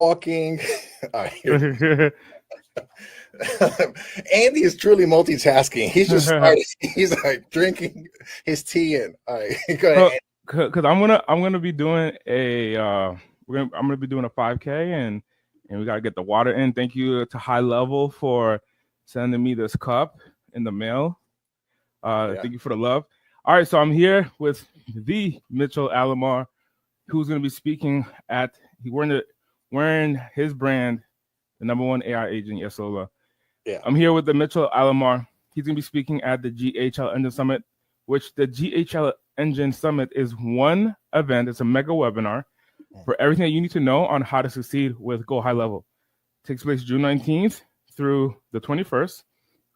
walking. All right, Andy is truly multitasking. He's just started. He's like drinking his tea and all right. Go ahead. So, Andy. because I'm gonna be doing a I'm gonna be doing a 5K, and we gotta get the water in. Thank you to High Level for sending me this cup in the mail. Yeah. Thank you for the love. All right, so I'm here with the Mitchell Alomar, who's gonna be speaking at wearing his brand, the #1 AI agent, yes, LOLA. Yeah. I'm here with the Mitchell Alomar. He's going to be speaking at the GHL Engine Summit, which the GHL Engine Summit is one event. It's a mega webinar for everything that you need to know on how to succeed with Go High Level. It takes place June 19th through the 21st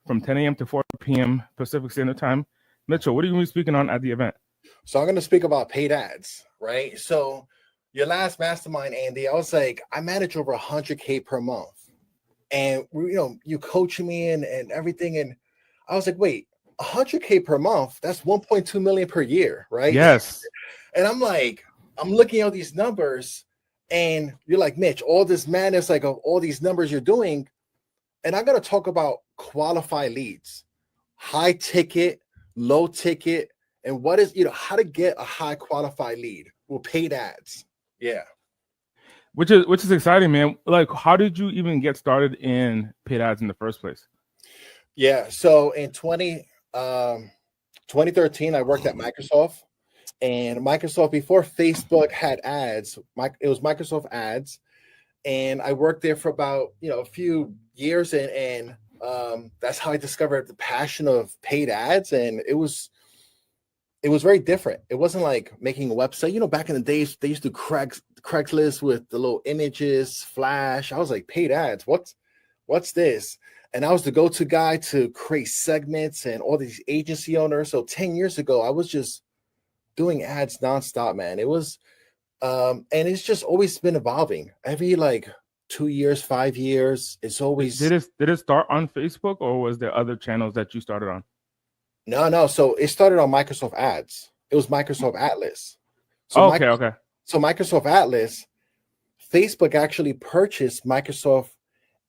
from 10 a.m. to 4 p.m. Pacific Standard Time. Mitchell, what are you going to be speaking on at the event? So I'm going to speak about paid ads, right? So your last mastermind, Andy, I was like, I manage over 100K per month. And, you coaching me and everything. And I was like, wait, 100K per month, that's 1.2 million per year, right? Yes. And I'm like, I'm looking at these numbers and you're like, Mitch, all this madness, like of all these numbers you're doing. And I'm going to talk about qualified leads, high ticket, low ticket, and what is, how to get a high qualified lead with paid ads. Yeah. Which is exciting, man. Like, how did you even get started in paid ads in the first place? Yeah. So in 2013, I worked at Microsoft, and Microsoft, before Facebook had ads, it was Microsoft ads. And I worked there for about, a few years, and that's how I discovered the passion of paid ads. And it was very different. It wasn't like making a website. Back in the days, they used to Craigslist with the little images, flash. I was like, paid ads, what's this? And I was the go-to guy to create segments and all these agency owners. So 10 years ago, I was just doing ads nonstop, man. It was, and it's just always been evolving. Every like 2 years, 5 years, it's always. Did it start on Facebook, or was there other channels that you started on? No. So it started on Microsoft Ads. It was Microsoft Atlas. So Okay. So Microsoft Atlas, Facebook actually purchased Microsoft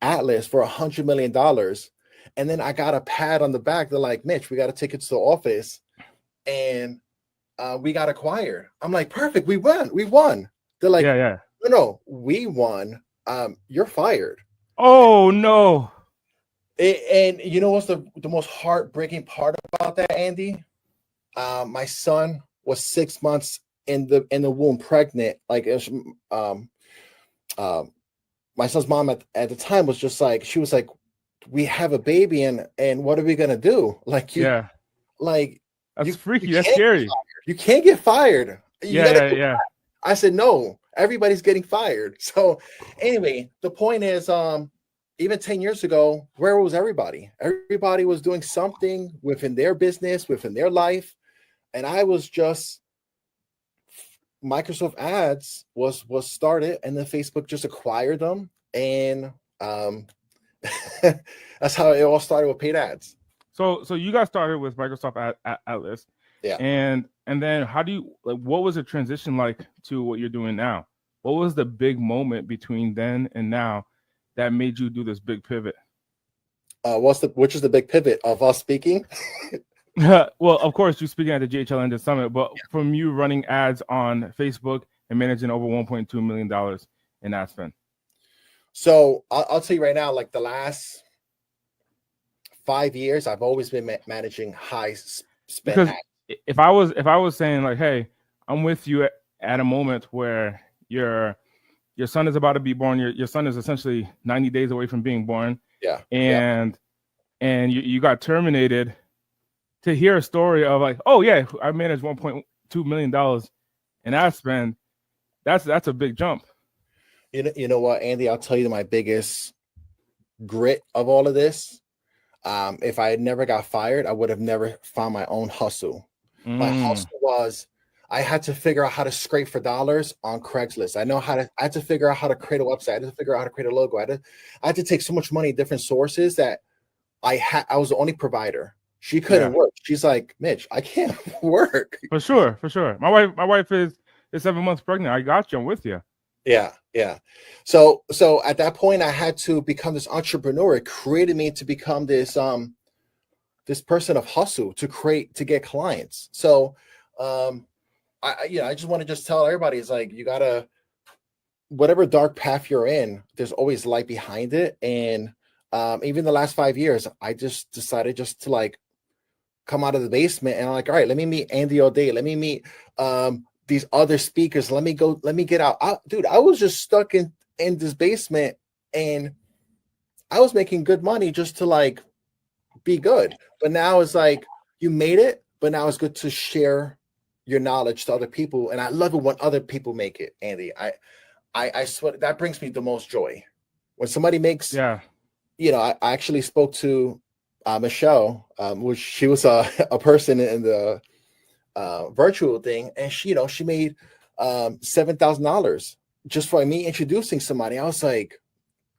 Atlas for $100 million. And then I got a pat on the back. They're like, Mitch, we got to take it to the office. And we got acquired. I'm like, perfect. We won. They're like, yeah. No, we won. You're fired. Oh, no. And you know what's the most heartbreaking part about that, Andy? My son was 6 months in the womb, pregnant. Like, it was, my son's mom at the time was just like, she was like, we have a baby, and what are we gonna do? Like, That's freaky. That's scary. You can't get fired. Yeah. I said, no, everybody's getting fired. So anyway, the point is, even 10 years ago, where was everybody? Everybody was doing something within their business, within their life. And I was just, Microsoft Ads was started, and then Facebook just acquired them. And that's how it all started with paid ads. So you got started with Microsoft Atlas. Yeah. And then what was the transition like to what you're doing now? What was the big moment between then and now that made you do this big pivot? Which is the big pivot of us speaking? Well, of course, you're speaking at the GHL Engine Summit, but from you running ads on Facebook and managing over $1.2 million in ad spend. So I'll tell you right now, like the last 5 years, I've always been managing high spend ads. If I was saying like, hey, I'm with you at a moment where your son is about to be born, your son is essentially 90 days away from being born. Yeah. And you got terminated, to hear a story of like, oh yeah, I managed $1.2 million in ad spend, that's a big jump. You know what, Andy, I'll tell you my biggest grit of all of this. If I had never got fired, I would have never found my own hustle. My hustle was, I had to figure out how to scrape for dollars on Craigslist. I had to figure out how to create a website. I had to figure out how to create a logo. I had to take so much money, different sources, that I was the only provider. She couldn't work. She's like, Mitch, I can't work. For sure. My wife is 7 months pregnant. I got you. I'm with you. Yeah, yeah. So at that point, I had to become this entrepreneur. It created me to become this person of hustle to get clients. So I just want to just tell everybody, it's like you gotta, whatever dark path you're in, there's always light behind it. And even the last 5 years, I just decided just to like come out of the basement and I'm like, all right, let me meet Andy O'Day. Let me meet these other speakers. Let me get out. Dude, I was just stuck in this basement and I was making good money just to like be good. But now it's like you made it, but now it's good to share your knowledge to other people. And I love it when other people make it, Andy. I swear that brings me the most joy. When somebody makes, Yeah. I actually spoke to Michelle, which she was a person in the virtual thing, and she made $7,000 just for me introducing somebody. I was like,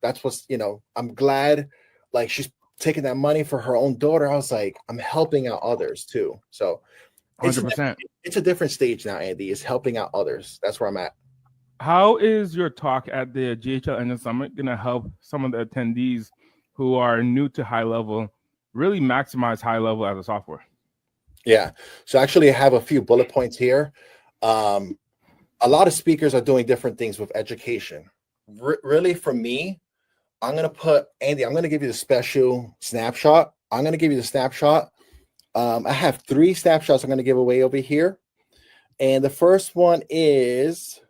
that's what's I'm glad, like she's taking that money for her own daughter. I was like, I'm helping out others too. So it's 100%. it's a different stage now, Andy. It's helping out others. That's where I'm at. How is your talk at the GHL Engine Summit going to help some of the attendees who are new to high level really maximize high level as a software? Yeah. So actually, I have a few bullet points here. A lot of speakers are doing different things with education. Really, for me, I'm going to put, Andy, I'm going to give you the special snapshot. I'm going to give you the snapshot. I have 3 snapshots I'm going to give away over here. And the first one is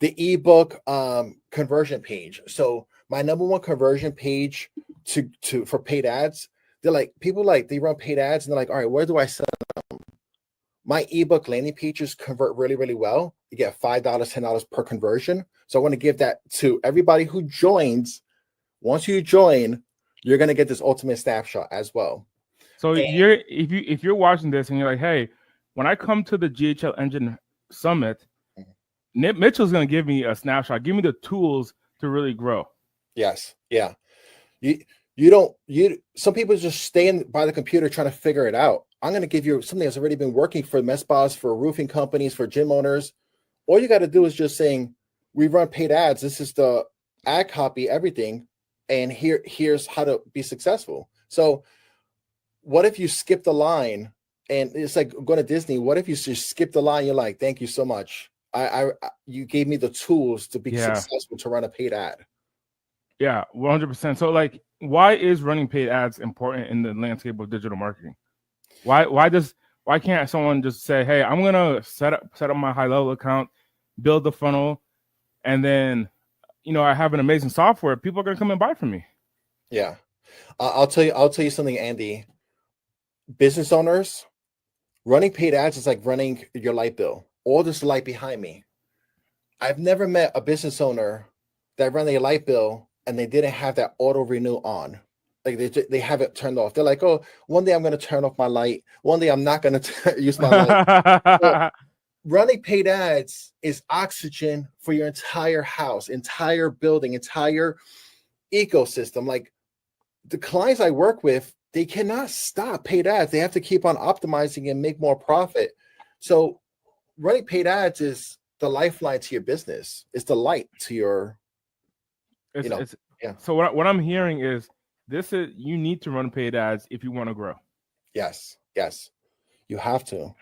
the ebook conversion page. So my number one conversion page for paid ads, they're like, people like, they run paid ads and they're like, all right, where do I sell them? My ebook landing pages convert really, really well. You get $5, $10 per conversion. So I want to give that to everybody who joins. Once you join, you're going to get this ultimate snapshot as well. So if you're watching this and you're like, hey, when I come to the GHL Engine Summit, Mitchell's going to give me a snapshot, give me the tools to really grow. Yes. Yeah. Some people just stay by the computer trying to figure it out. I'm going to give you something that's already been working for med spas, for roofing companies, for gym owners. All you got to do is just saying, we run paid ads. This is the ad copy, everything. And here's how to be successful. So what if you skip the line? And it's like going to Disney. What if you just skip the line? You're like, thank you so much. You gave me the tools to be successful to run a paid ad. Yeah, 100%. So like, why is running paid ads important in the landscape of digital marketing? Why can't someone just say, hey, I'm gonna set up my high level account, build the funnel, and then I have an amazing software. People are gonna come and buy from me. Yeah, I'll tell you something, Andy. Business owners, running paid ads is like running your light bill. All this light behind me. I've never met a business owner that ran their light bill and they didn't have that auto renew on. Like they have it turned off. They're like, oh, one day I'm going to turn off my light. One day I'm not going to use my light. So, running paid ads is oxygen for your entire house, entire building, entire ecosystem. Like the clients I work with, they cannot stop paid ads. They have to keep on optimizing and make more profit. So running paid ads is the lifeline to your business. It's the light to your, yeah. So what I'm hearing is you need to run paid ads if you want to grow. Yes. You have to.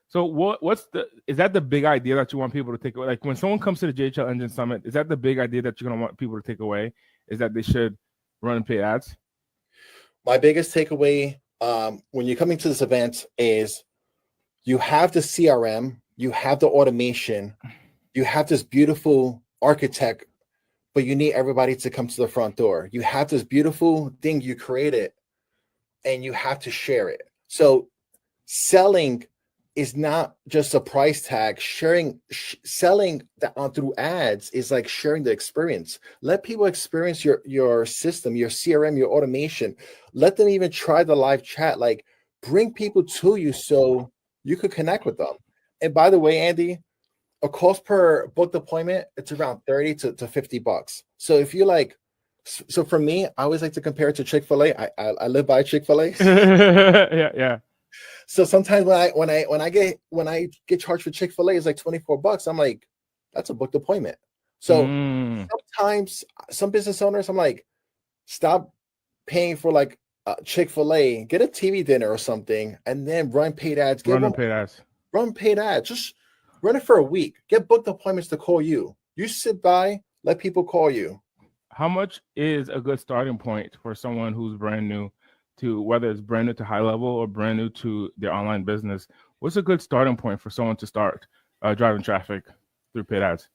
So is that the big idea that you want people to take away? Like when someone comes to the JHL Engine Summit, is that the big idea that you're going to want people to take away? Is that they should run paid ads? My biggest takeaway when you're coming to this event is you have the CRM, you have the automation, you have this beautiful architect, but you need everybody to come to the front door. You have this beautiful thing you created and you have to share it. So selling is not just a price tag. Selling that through ads is like sharing the experience. Let people experience your system, your CRM, your automation. Let them even try the live chat. Like bring people to you so you could connect with them. And by the way, Andy, a cost per booked appointment, it's around $30 to $50. So if you like, so for me, I always like to compare it to Chick-fil-A. I live by Chick-fil-A. Yeah. So sometimes when I get charged for Chick-fil-A, it's like $24. I'm like, That's a booked appointment. So sometimes some business owners, I'm like, stop paying for like Chick-fil-A, get a TV dinner or something, and then run paid ads. Run paid ads. Run paid ads. Just run it for a week. Get booked appointments to call you. You sit by, let people call you. How much is a good starting point for someone who's brand new to, whether it's brand new to high level or brand new to their online business? What's a good starting point for someone to start driving traffic through paid ads?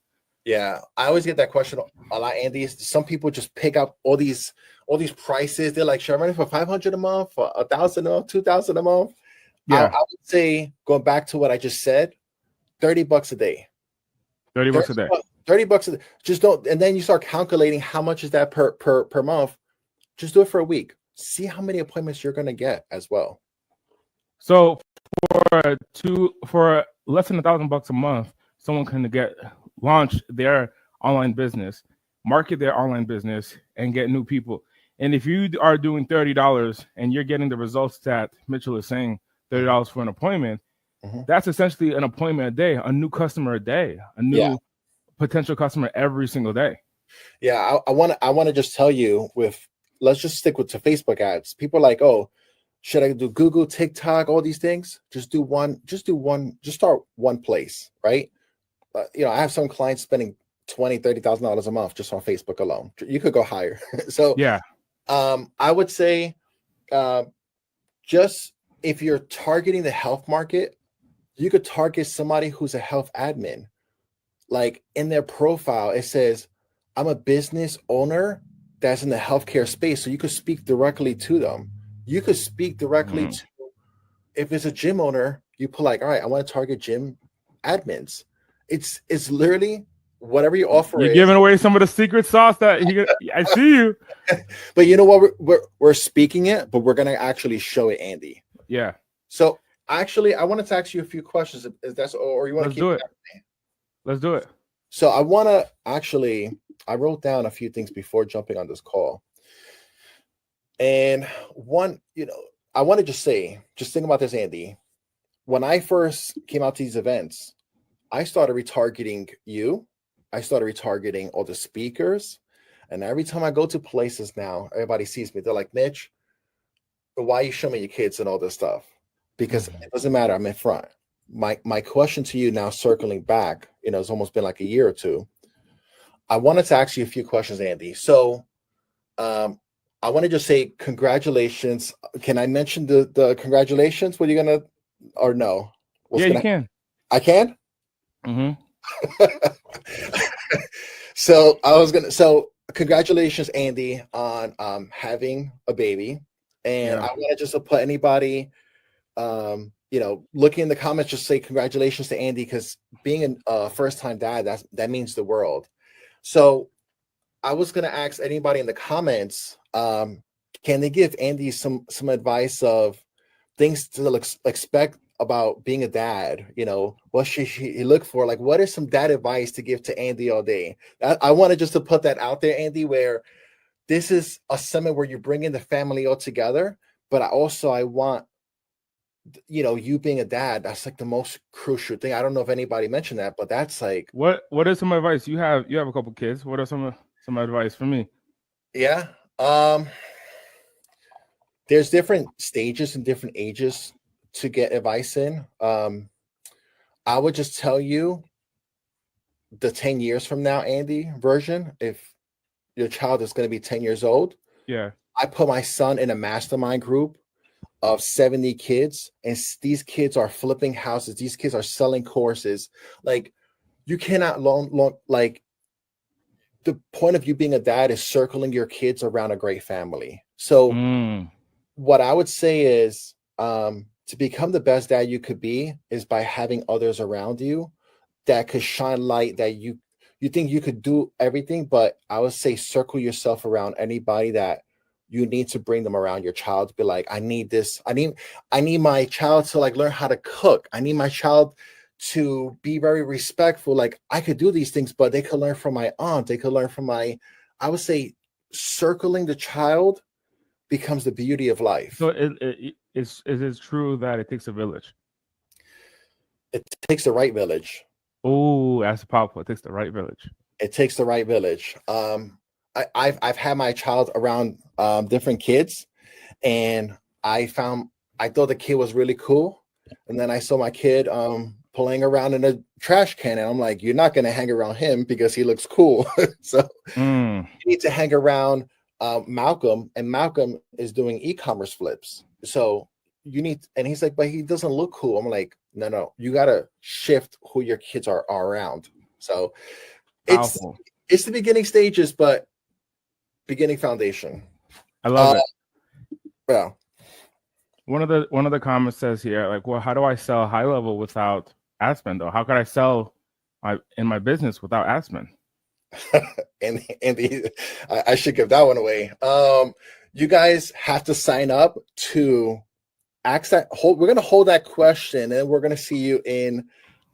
Yeah, I always get that question a lot, Andy. Some people just pick up all these prices. They're like, should I run it for $500 a month, for $1,000 a month, $2,000 a month? Yeah, I would say, going back to what I just said, $30 a day. $30 a day. $30 a day. Just don't, and then you start calculating how much is that per month. Just do it for a week. See how many appointments you're going to get as well. So for less than $1,000 a month, someone can launch their online business, market their online business, and get new people. And if you are doing $30 and you're getting the results that Mitchell is saying, $30 for an appointment, that's essentially an appointment a day, a new customer a day, a new potential customer every single day. Yeah, I want to just tell you, let's just stick with the Facebook ads. People are like, oh, should I do Google, TikTok, all these things? Just start one place, right? I have some clients spending $20,000-$30,000 a month just on Facebook alone. You could go higher. So yeah, I would say, just if you're targeting the health market, you could target somebody who's a health admin. Like in their profile, it says, I'm a business owner that's in the healthcare space. So you could speak directly to them. You could speak directly to, if it's a gym owner, you put like, all right, I want to target gym admins. It's literally whatever you offer. You're giving away some of the secret sauce that I see you. But you know what? We're speaking it, but we're going to actually show it, Andy. Yeah. So actually, I wanted to ask you a few questions. Is that's, or you want to keep it? Let's do it. So I want to I wrote down a few things before jumping on this call. And one, I want to just think about this, Andy. When I first came out to these events, I started retargeting you. I started retargeting all the speakers. And every time I go to places now, everybody sees me. They're like, Mitch, why you show me your kids and all this stuff? Because it doesn't matter. I'm in front. My question to you now, circling back, it's almost been like a year or two. I wanted to ask you a few questions, Andy. So I want to just say congratulations. Can I mention the congratulations? What are you going to, or no? You can. I can? Mm-hmm. So congratulations, Andy, on having a baby. And I want to just put anybody, looking in the comments, just say congratulations to Andy, because being a first-time dad, that means the world. So I was going to ask anybody in the comments, can they give Andy some advice of things to expect about being a dad? What should he look for? Like, what is some dad advice to give to Andy all day? I wanted just to put that out there, Andy, where this is a summit where you bring in the family all together. But I want, you being a dad, that's like the most crucial thing. I don't know if anybody mentioned that, but that's like, what is some advice? You have a couple kids. What are some advice for me? Yeah. There's different stages and different ages to get advice in. I would just tell you the 10 years from now, Andy, version, if your child is going to be 10 years old. Yeah. I put my son in a mastermind group of 70 kids, and these kids are flipping houses. These kids are selling courses. Like, you cannot like, the point of you being a dad is circling your kids around a great family. So what I would say is, to become the best dad you could be is by having others around you that could shine light, that you think you could do everything, but I would say circle yourself around anybody that you need to bring them around your child to be like, I need this. I need my child to like learn how to cook. I need my child to be very respectful. Like, I could do these things, but they could learn from my aunt. They could learn from I would say circling the child becomes the beauty of life. So is it true that it takes a village? It takes the right village. Oh, that's powerful. It takes the right village. It takes the right village. I've had my child around different kids, and I thought the kid was really cool, and then I saw my kid playing around in a trash can, and I'm like, you're not going to hang around him because he looks cool. So you need to hang around Malcolm, and Malcolm is doing e-commerce flips. So you need, and he's like, but he doesn't look cool. I'm like, no, you got to shift who your kids are around. So Powerful. it's the beginning stages, but beginning foundation. I love it. Yeah. One of the comments says here, like, well, how do I sell high level without ad spend, though? How could I sell in my business without ad spend? and I should give that one away. You guys have to sign up to ask that. We're gonna hold that question, and we're gonna see you in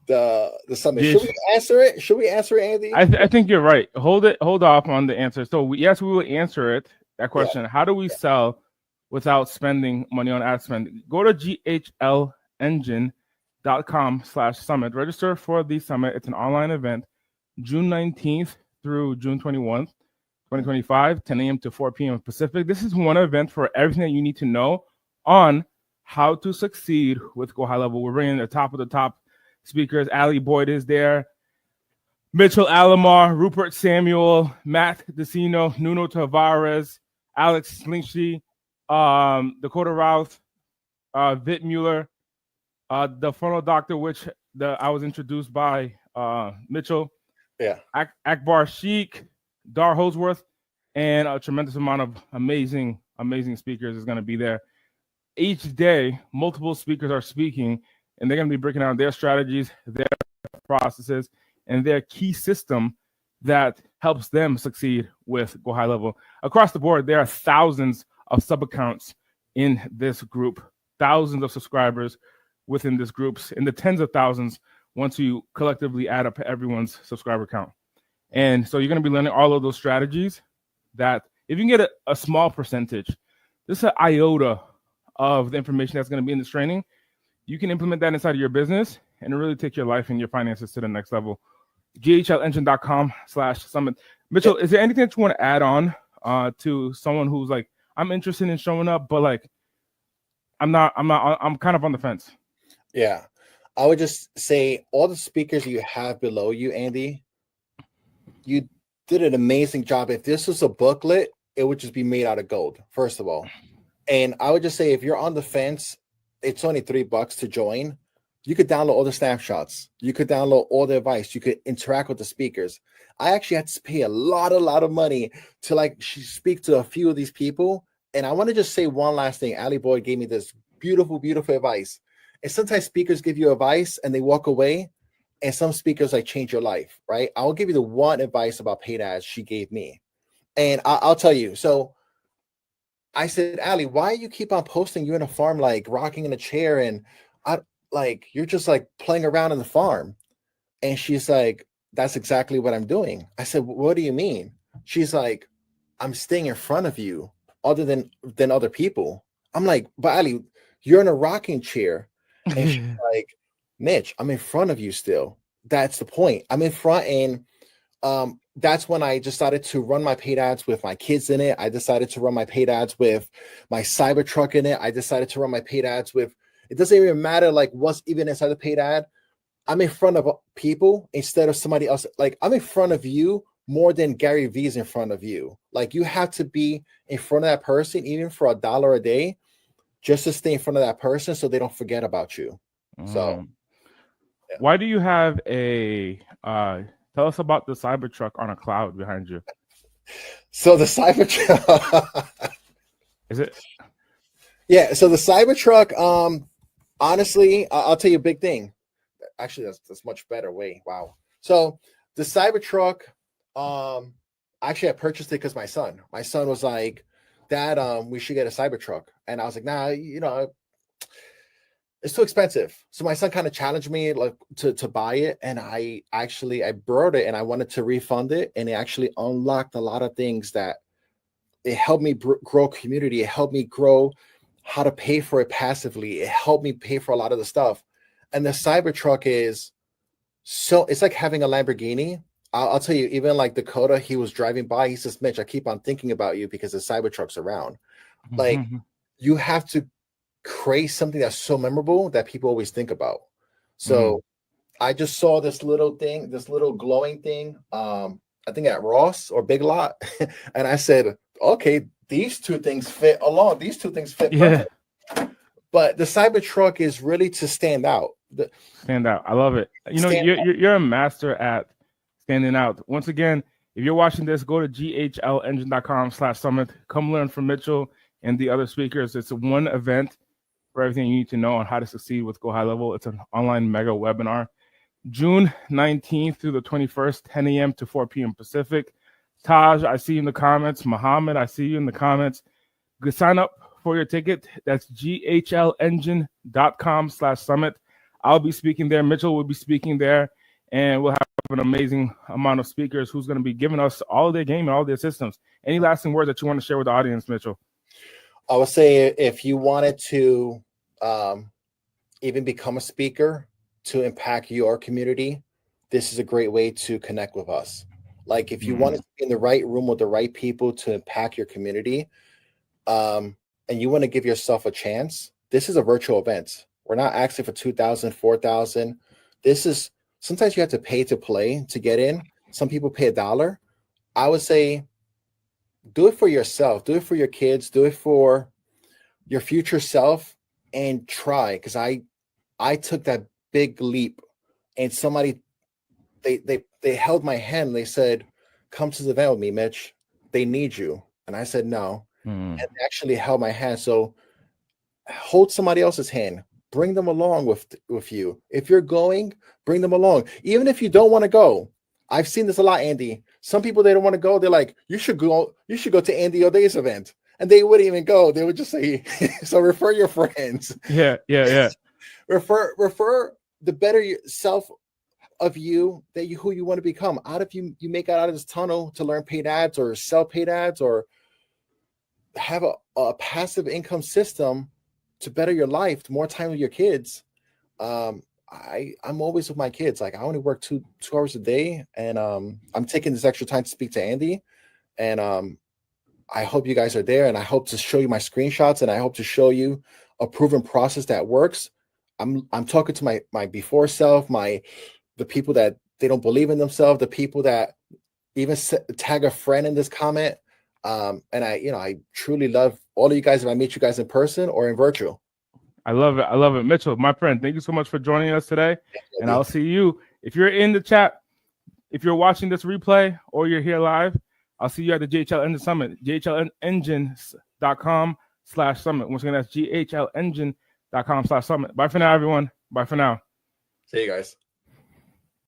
the summit. Should we answer it? Should we answer it, Andy? I think you're right. Hold off on the answer. So yes, we will answer it. That question: How do we sell without spending money on ad spend? Go to ghlengine.com/summit. Register for the summit. It's an online event, June 19th through June 21st, 2025, 10 a.m. to 4 p.m. Pacific. This is one event for everything that you need to know on how to succeed with Go High Level. We're bringing the top of the top speakers. Ali Boyd is there, Mitchell Alomar, Rupert Samuel, Matt DeCino, Nuno Tavares, Alex Slingshy, Dakota Routh, Vit Mueller, the funnel doctor, which I was introduced by Mitchell. Yeah. Akbar Sheik, Dar Holsworth, and a tremendous amount of amazing speakers is going to be there. Each day, multiple speakers are speaking, and they're going to be breaking down their strategies, their processes, and their key system that helps them succeed with Go High Level. Across the board, there are thousands of sub-accounts in this group, thousands of subscribers within this group, in the tens of thousands once you collectively add up everyone's subscriber count. And so you're going to be learning all of those strategies that if you can get a small percentage, this is an iota of the information that's going to be in this training, you can implement that inside of your business and really take your life and your finances to the next level. ghlengine.com/summit. Mitchell, is there anything that you want to add on to someone who's like, I'm interested in showing up, but like, I'm kind of on the fence. Yeah. I would just say all the speakers you have below you, Andy, you did an amazing job. If this was a booklet, it would just be made out of gold, first of all. And I would just say, if you're on the fence, it's only $3 to join. You could download all the snapshots. You could download all the advice. You could interact with the speakers. I actually had to pay a lot of money to speak to a few of these people. And I want to just say one last thing. Ali Boyd gave me this beautiful advice. And sometimes speakers give you advice and they walk away. And some speakers change your life, right? I'll give you the one advice about paid ads she gave me. And I'll tell you. So I said, Ali, why you keep on posting you in a farm, rocking in a chair, and you're just playing around in the farm? And she's like, that's exactly what I'm doing. I said, what do you mean? She's like, I'm staying in front of you other than other people. I'm like, but Ali, you're in a rocking chair. And she's like, Mitch, I'm in front of you still. That's the point. I'm in front. And that's when I decided to run my paid ads with my kids in it. I decided to run my paid ads with my Cybertruck in it. I decided to run my paid ads with, it doesn't even matter what's even inside the paid ad. I'm in front of people instead of somebody else. I'm in front of you more than Gary Vee's in front of you. You have to be in front of that person, even for $1 a day, just to stay in front of that person so they don't forget about you. So why do you have tell us about the Cybertruck on a cloud behind you? So the Cybertruck is it? Yeah, so the Cybertruck, honestly, I'll tell you a big thing. Actually, that's much better way. Wow. So the Cybertruck, actually I purchased it because my son was like, Dad, we should get a Cybertruck. And I was like, nah, it's too expensive. So my son kind of challenged me to buy it. And I borrowed it and I wanted to refund it. And it actually unlocked a lot of things that it helped me grow community. It helped me grow how to pay for it passively. It helped me pay for a lot of the stuff. And the Cybertruck is so it's like having a Lamborghini. I'll tell you, even like Dakota, he was driving by. He says, Mitch, I keep on thinking about you because the Cybertruck's around. Like, you have to create something that's so memorable that people always think about. So I just saw this little thing, this little glowing thing, I think at Ross or Big Lot. And I said, okay, these two things fit along. These two things fit perfect. But the Cybertruck is really to stand out. Stand out. I love it. You know, you're a master at standing out. Once again, if you're watching this, go to ghlengine.com/summit. Come learn from Mitchell and the other speakers. It's one event for everything you need to know on how to succeed with Go High Level. It's an online mega webinar. June 19th through the 21st, 10 a.m. to 4 p.m. Pacific. Taj, I see you in the comments. Muhammad, I see you in the comments. Good, sign up for your ticket. That's ghlengine.com/summit. I'll be speaking there. Mitchell will be speaking there. And we'll have an amazing amount of speakers who's going to be giving us all their game and all their systems. Any lasting words that you want to share with the audience, Mitchell? I would say if you wanted to even become a speaker to impact your community, this is a great way to connect with us. Like if you want to be in the right room with the right people to impact your community, and you want to give yourself a chance, this is a virtual event. We're not asking for 2,000, 4,000. This is, sometimes you have to pay to play to get in. Some people pay $1. I would say do it for yourself. Do it for your kids. Do it for your future self and try. Because I took that big leap and somebody, they held my hand and they said, come to the event with me, Mitch. They need you. And I said, no. And they actually held my hand. So hold somebody else's hand. Bring them along with you. If you're going, bring them along. Even if you don't want to go. I've seen this a lot, Andy. Some people, they don't want to go. They're like, you should go to Andy O'Day's event. And they wouldn't even go. They would just say, so refer your friends. Yeah. Refer the better self of you, who you want to become. Out of you make out of this tunnel to learn paid ads or sell paid ads or have a passive income system to better your life, more time with your kids. I'm always with my kids. Like I only work two hours a day, and I'm taking this extra time to speak to Andy. And I hope you guys are there, and I hope to show you my screenshots, and I hope to show you a proven process that works. I'm talking to my before self, the people that they don't believe in themselves, the people that even tag a friend in this comment. And I truly love all of you guys if I meet you guys in person or in virtual. I love it. Mitchell, my friend, thank you so much for joining us today. And I'll see you. If you're in the chat, if you're watching this replay or you're here live, I'll see you at the GHL Engine Summit, ghlengine.com/summit. Once again, that's ghlengine.com/summit. Bye for now, everyone. Bye for now. See you guys.